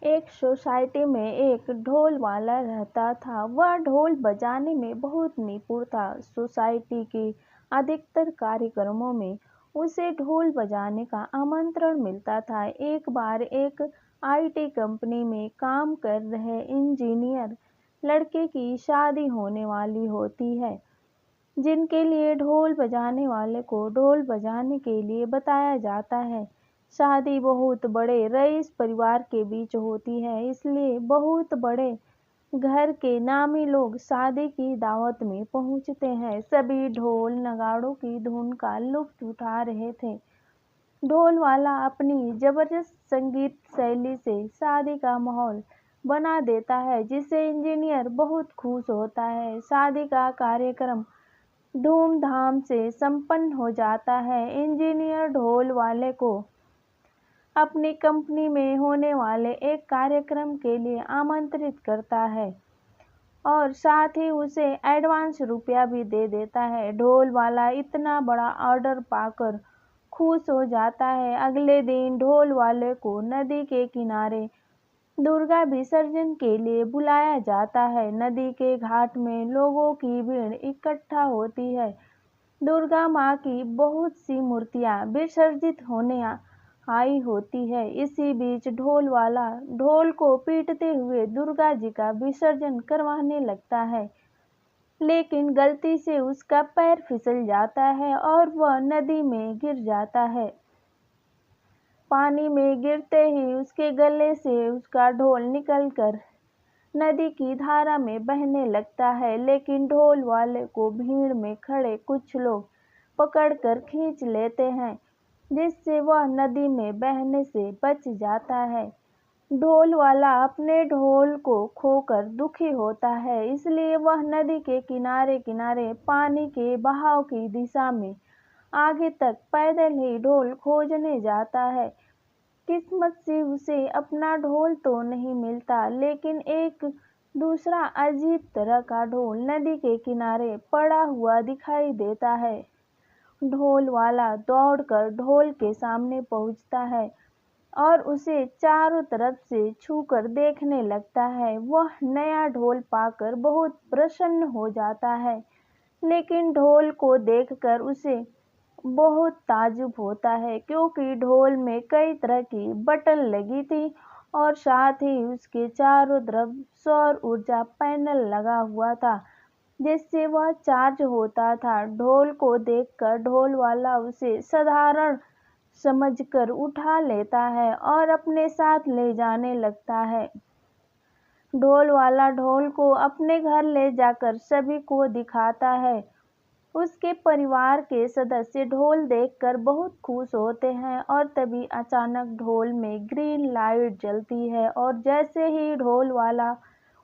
एक सोसाइटी में एक ढोल वाला रहता था। वह ढोल बजाने में बहुत निपुण था। सोसाइटी के अधिकतर कार्यक्रमों में उसे ढोल बजाने का आमंत्रण मिलता था। एक बार एक आईटी कंपनी में काम कर रहे इंजीनियर लड़के की शादी होने वाली होती है, जिनके लिए ढोल बजाने वाले को ढोल बजाने के लिए बताया जाता है। शादी बहुत बड़े रईस परिवार के बीच होती है, इसलिए बहुत बड़े घर के नामी लोग शादी की दावत में पहुंचते हैं। सभी ढोल नगाड़ों की धुन का लुत्फ उठा रहे थे। ढोल वाला अपनी जबरदस्त संगीत शैली से शादी का माहौल बना देता है, जिससे इंजीनियर बहुत खुश होता है। शादी का कार्यक्रम धूमधाम से संपन्न हो जाता है। इंजीनियर ढोल वाले को अपनी कंपनी में होने वाले एक कार्यक्रम के लिए आमंत्रित करता है और साथ ही उसे एडवांस रुपया भी दे देता है। ढोल वाला इतना बड़ा ऑर्डर पाकर खुश हो जाता है। अगले दिन ढोल वाले को नदी के किनारे दुर्गा विसर्जन के लिए बुलाया जाता है। नदी के घाट में लोगों की भीड़ इकट्ठा होती है। दुर्गा माँ की बहुत सी मूर्तियाँ विसर्जित होने आई होती है। इसी बीच ढोल वाला ढोल को पीटते हुए दुर्गा जी का विसर्जन करवाने लगता है, लेकिन गलती से उसका पैर फिसल जाता है और वह नदी में गिर जाता है। पानी में गिरते ही उसके गले से उसका ढोल निकलकर नदी की धारा में बहने लगता है, लेकिन ढोल वाले को भीड़ में खड़े कुछ लोग पकड़कर खींच लेते हैं, जिससे वह नदी में बहने से बच जाता है। ढोल वाला अपने ढोल को खोकर दुखी होता है, इसलिए वह नदी के किनारे किनारे पानी के बहाव की दिशा में आगे तक पैदल ही ढोल खोजने जाता है। किस्मत से उसे अपना ढोल तो नहीं मिलता, लेकिन एक दूसरा अजीब तरह का ढोल नदी के किनारे पड़ा हुआ दिखाई देता है। ढोल वाला दौड़कर ढोल के सामने पहुंचता है और उसे चारों तरफ से छूकर देखने लगता है। वह नया ढोल पाकर बहुत प्रसन्न हो जाता है, लेकिन ढोल को देखकर उसे बहुत ताज्जुब होता है, क्योंकि ढोल में कई तरह की बटन लगी थी और साथ ही उसके चारों तरफ सौर ऊर्जा पैनल लगा हुआ था, जिससे वह चार्ज होता था। ढोल को देखकर ढोल वाला उसे साधारण समझकर उठा लेता है और अपने साथ ले जाने लगता है। ढोल वाला ढोल को अपने घर ले जाकर सभी को दिखाता है। उसके परिवार के सदस्य ढोल देखकर बहुत खुश होते हैं और तभी अचानक ढोल में ग्रीन लाइट जलती है और जैसे ही ढोल वाला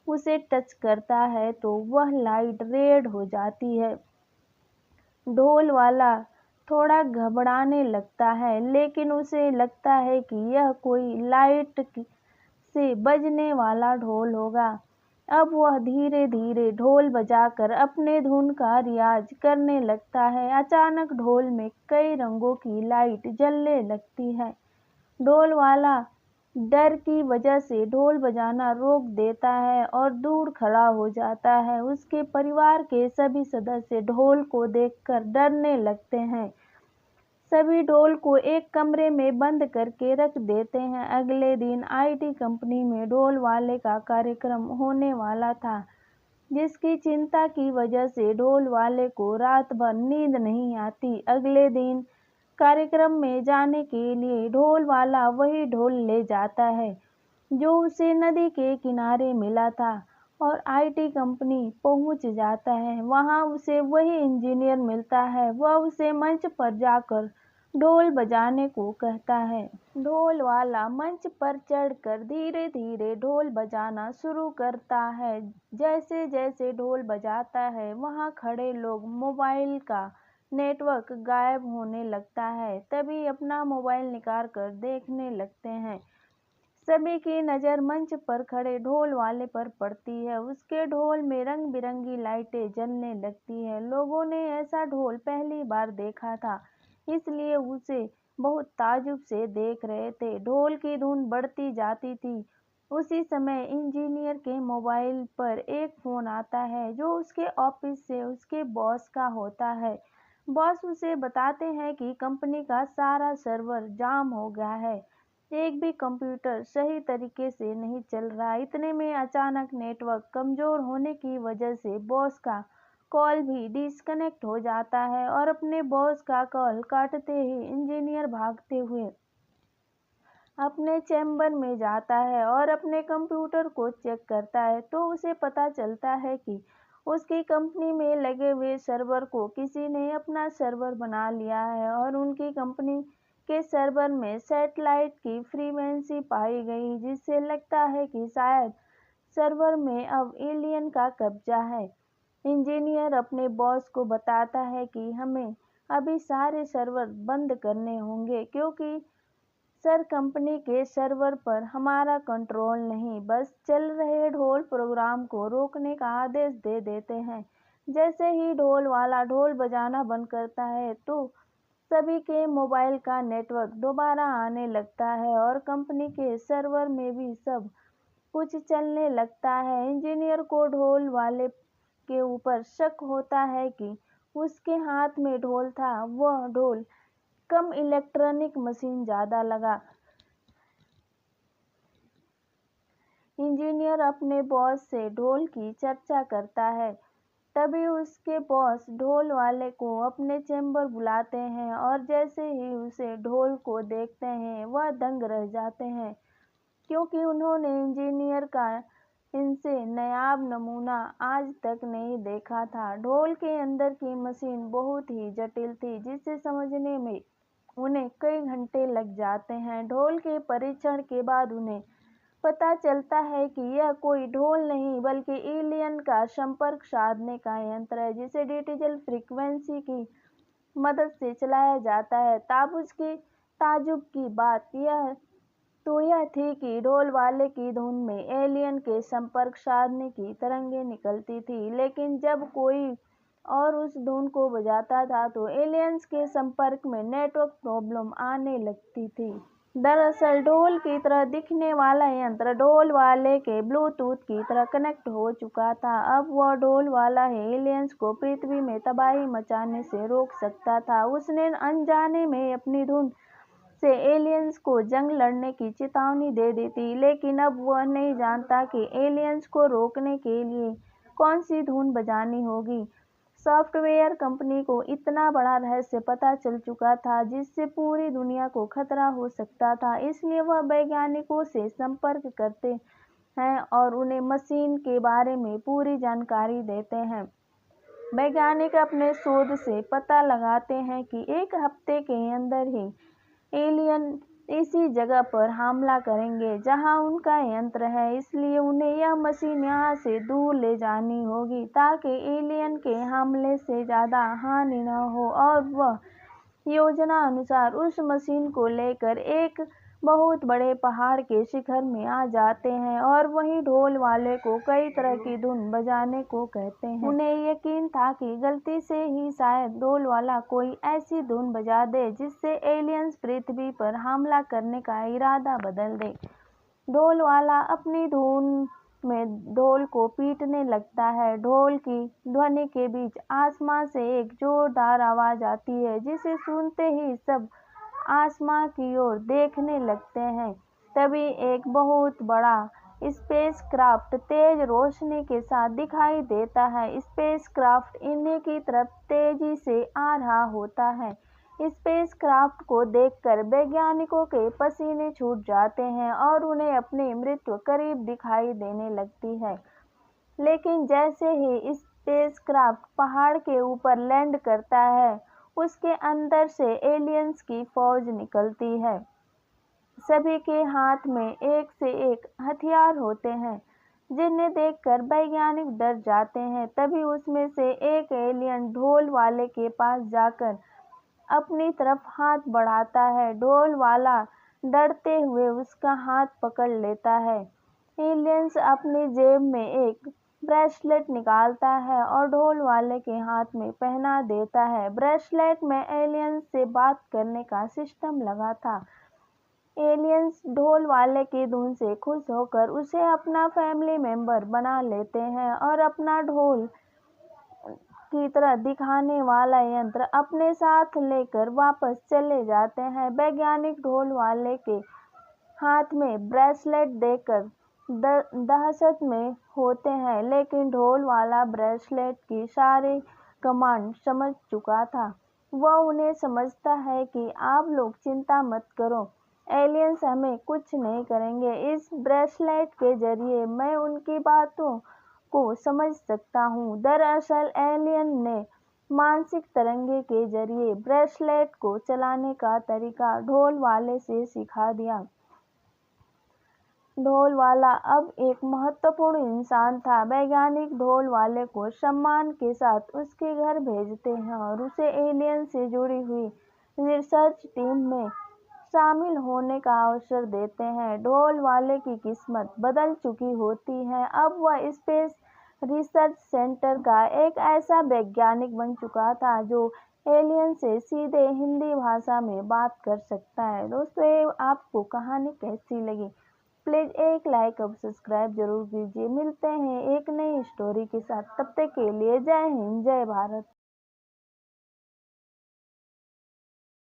उसे टच करता है तो वह लाइट रेड हो जाती है। ढोल वाला थोड़ा घबराने लगता है, लेकिन उसे लगता है कि यह कोई लाइट से बजने वाला ढोल होगा। अब वह धीरे धीरे ढोल बजाकर अपने धुन का रियाज करने लगता है। अचानक ढोल में कई रंगों की लाइट जलने लगती है। ढोल वाला डर की वजह से ढोल बजाना रोक देता है और दूर खड़ा हो जाता है। उसके परिवार के सभी सदस्य ढोल को देखकर डरने लगते हैं। सभी ढोल को एक कमरे में बंद करके रख देते हैं। अगले दिन आईटी कंपनी में ढोल वाले का कार्यक्रम होने वाला था, जिसकी चिंता की वजह से ढोल वाले को रात भर नींद नहीं आती। अगले दिन कार्यक्रम में जाने के लिए ढोल वाला वही ढोल ले जाता है जो उसे नदी के किनारे मिला था और आईटी कंपनी पहुंच जाता है। वहां उसे वही इंजीनियर मिलता है। वह उसे मंच पर जाकर ढोल बजाने को कहता है। ढोल वाला मंच पर चढ़कर धीरे धीरे ढोल बजाना शुरू करता है। जैसे जैसे ढोल बजाता है, वहां खड़े लोग मोबाइल का नेटवर्क गायब होने लगता है। तभी अपना मोबाइल निकाल कर देखने लगते हैं। सभी की नज़र मंच पर खड़े ढोल वाले पर पड़ती है। उसके ढोल में रंग बिरंगी लाइटें जलने लगती है। लोगों ने ऐसा ढोल पहली बार देखा था, इसलिए उसे बहुत ताज्जुब से देख रहे थे। ढोल की धुन बढ़ती जाती थी उसी समय इंजीनियर के मोबाइल पर एक फ़ोन आता है जो उसके ऑफिस से उसके बॉस का होता है। बॉस उसे बताते हैं कि कंपनी का सारा सर्वर जाम हो गया है, एक भी कंप्यूटर सही तरीके से नहीं चल रहा। इतने में अचानक नेटवर्क कमज़ोर होने की वजह से बॉस का कॉल भी डिस्कनेक्ट हो जाता है और अपने बॉस का कॉल काटते ही इंजीनियर भागते हुए अपने चैम्बर में जाता है और अपने कंप्यूटर को चेक करता है तो उसे पता चलता है कि उसकी कंपनी में लगे हुए सर्वर को किसी ने अपना सर्वर बना लिया है और उनकी कंपनी के सर्वर में सैटेलाइट की फ्रीक्वेंसी पाई गई, जिससे लगता है कि शायद सर्वर में अब एलियन का कब्जा है। इंजीनियर अपने बॉस को बताता है कि हमें अभी सारे सर्वर बंद करने होंगे क्योंकि सर कंपनी के सर्वर पर हमारा कंट्रोल नहीं, बस चल रहे ढोल प्रोग्राम को रोकने का आदेश दे देते हैं। जैसे ही ढोल वाला ढोल बजाना बंद करता है तो सभी के मोबाइल का नेटवर्क दोबारा आने लगता है और कंपनी के सर्वर में भी सब कुछ चलने लगता है। इंजीनियर को ढोल वाले के ऊपर शक होता है कि उसके हाथ में ढोल था, वह ढोल कम इलेक्ट्रॉनिक मशीन ज़्यादा लगा। इंजीनियर अपने बॉस से ढोल की चर्चा करता है। तभी उसके बॉस ढोल वाले को अपने चैम्बर बुलाते हैं और जैसे ही उसे ढोल को देखते हैं वह दंग रह जाते हैं, क्योंकि उन्होंने इंजीनियर का इनसे नायाब नमूना आज तक नहीं देखा था। ढोल के अंदर की मशीन बहुत ही जटिल थी, जिसे समझने में उन्हें कई घंटे लग जाते हैं। ढोल के परीक्षण के बाद उन्हें पता चलता है कि यह कोई ढोल नहीं बल्कि एलियन का संपर्क साधने का यंत्र है, जिसे डिजिटल फ्रीक्वेंसी की मदद से चलाया जाता है। ताजुब की बात यह थी कि ढोल वाले की धुन में एलियन के संपर्क साधने की तरंगें निकलती थी, लेकिन जब कोई और उस धुन को बजाता था तो एलियंस के संपर्क में नेटवर्क प्रॉब्लम आने लगती थी। दरअसल ढोल की तरह दिखने वाला यंत्र ढोल वाले के ब्लूटूथ की तरह कनेक्ट हो चुका था। अब वह ढोल वाला ही एलियंस को पृथ्वी में तबाही मचाने से रोक सकता था। उसने अनजाने में अपनी धुन से एलियंस को जंग लड़ने की चेतावनी दे दी थी, लेकिन अब वह नहीं जानता कि एलियंस को रोकने के लिए कौन सी धुन बजानी होगी। सॉफ्टवेयर कंपनी को इतना बड़ा रहस्य पता चल चुका था जिससे पूरी दुनिया को खतरा हो सकता था, इसलिए वह वैज्ञानिकों से संपर्क करते हैं और उन्हें मशीन के बारे में पूरी जानकारी देते हैं। वैज्ञानिक अपने शोध से पता लगाते हैं कि एक हफ्ते के अंदर ही एलियन इसी जगह पर हमला करेंगे जहां उनका यंत्र है, इसलिए उन्हें यह मशीन यहां से दूर ले जानी होगी ताकि एलियन के हमले से ज़्यादा हानि न हो। और वह योजना अनुसार उस मशीन को लेकर एक बहुत बड़े पहाड़ के शिखर में आ जाते हैं और वहीं ढोल वाले को कई तरह की धुन बजाने को कहते हैं। उन्हें यकीन था कि गलती से ही शायद ढोल वाला कोई ऐसी धुन बजा दे जिससे एलियंस पृथ्वी पर हमला करने का इरादा बदल दे। ढोल वाला अपनी धुन में ढोल को पीटने लगता है। ढोल की ध्वनि के बीच आसमान से एक जोरदार आवाज आती है, जिसे सुनते ही सब आसमान की ओर देखने लगते हैं। तभी एक बहुत बड़ा स्पेसक्राफ्ट तेज रोशनी के साथ दिखाई देता है। स्पेसक्राफ्ट इन्हीं की तरफ तेजी से आ रहा होता है। स्पेसक्राफ्ट को देखकर वैज्ञानिकों के पसीने छूट जाते हैं और उन्हें अपनी मृत्यु करीब दिखाई देने लगती है। लेकिन जैसे ही स्पेसक्राफ्ट पहाड़ के ऊपर लैंड करता है, उसके अंदर से एलियंस की फौज निकलती है। सभी के हाथ में एक से एक हथियार होते हैं, जिन्हें देखकर वैज्ञानिक डर जाते हैं। तभी उसमें से एक एलियन ढोल वाले के पास जाकर अपनी तरफ हाथ बढ़ाता है। ढोल वाला डरते हुए उसका हाथ पकड़ लेता है। एलियंस अपनी जेब में एक ब्रेसलेट निकालता है और ढोल वाले के हाथ में पहना देता है। ब्रेसलेट में एलियंस से बात करने का सिस्टम लगा था। एलियंस ढोल वाले की धुन से खुश होकर उसे अपना फैमिली मेंबर बना लेते हैं और अपना ढोल की तरह दिखाने वाला यंत्र अपने साथ लेकर वापस चले जाते हैं। वैज्ञानिक ढोल वाले के हाथ में ब्रेसलेट देखकर दहशत में होते हैं, लेकिन ढोल वाला ब्रेसलेट की सारी कमांड समझ चुका था। वह उन्हें समझता है कि आप लोग चिंता मत करो, एलियंस हमें कुछ नहीं करेंगे। इस ब्रेसलेट के जरिए मैं उनकी बातों को समझ सकता हूँ। दरअसल एलियन ने मानसिक तरंगे के जरिए ब्रेसलेट को चलाने का तरीका ढोल वाले से सिखा दिया। ढोल वाला अब एक महत्वपूर्ण इंसान था। वैज्ञानिक ढोल वाले को सम्मान के साथ उसके घर भेजते हैं और उसे एलियन से जुड़ी हुई रिसर्च टीम में शामिल होने का अवसर देते हैं। ढोल वाले की किस्मत बदल चुकी होती है। अब वह स्पेस रिसर्च सेंटर का एक ऐसा वैज्ञानिक बन चुका था जो एलियन से सीधे हिंदी भाषा में बात कर सकता है। दोस्तों, ये आपको कहानी कैसी लगी? प्लीज़ एक लाइक और सब्सक्राइब जरूर कीजिए। मिलते हैं एक नई स्टोरी के साथ। तब तक के लिए जय हिंद, जय भारत।